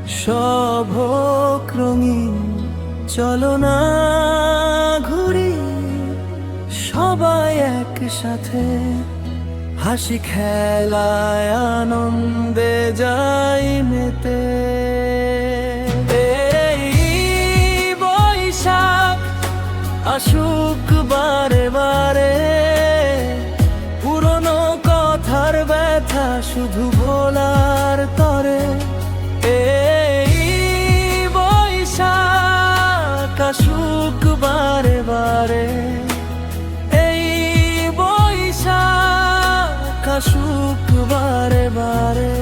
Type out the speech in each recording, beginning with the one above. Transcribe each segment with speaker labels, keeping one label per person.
Speaker 1: সব হোক রঙিন, চলো না ঘুরি সবাই একসাথে, হাসি খেলায় আনন্দে যাই মেতে। এই বৈশাখ আসুক বারে বারে, পুরনো কথার ব্যথা শুধু ভোলার তরে। এই বৈশাখ আসুক বারে বারে, এই বৈশাখ আসুক বারে বারে।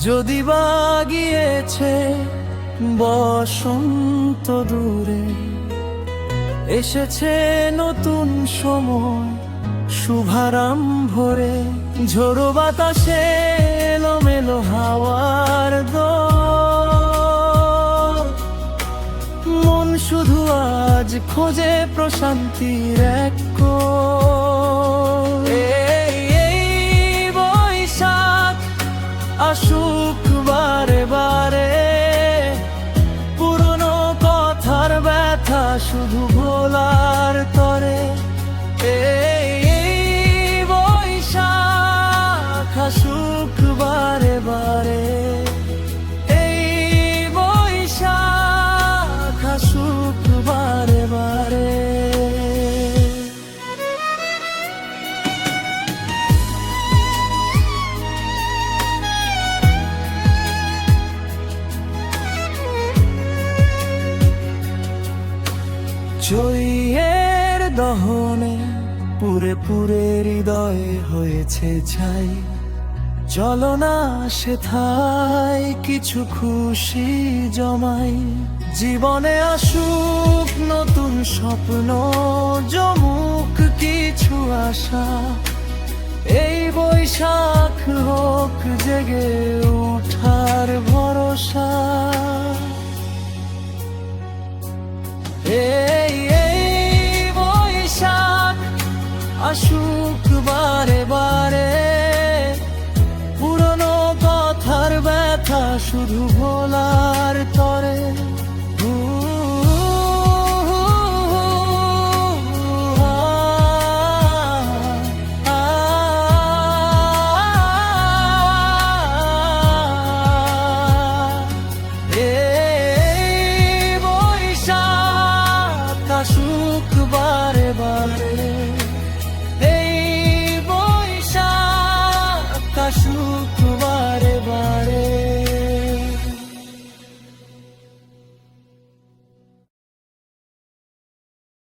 Speaker 1: যদি বা গিয়েছে বসন্ত দূরে, এসেছে নতুন সময় শুভারম্ভরে, ঝোড়ো বাতাসে এলোমেলো হাওয়ার দোল, মন শুধু আজ খোঁজে প্রশান্তির এক কোণ। এই বৈশাখ আসুক বারে বারে, পুরনো কথার ব্যথা শুধু ভোলার তরে। এই বৈশাখ আসুক বারে বারে, এই বৈশাখ আসুক বারে বারে। জয়ের দহনে পুরে পুরে হৃদয় হয়েছে ছাই, চলো না সেথায় কিছু খুশি জমাই। জীবনে আসুক নতুন স্বপ্ন, জমুক কিছু আশা, এই বৈশাখ হোক জেগে উঠার ভরসা। এই বৈশাখ আসুক বারে বারে, পুরনো কথার ব্যথা শুধু ভোলার তরে।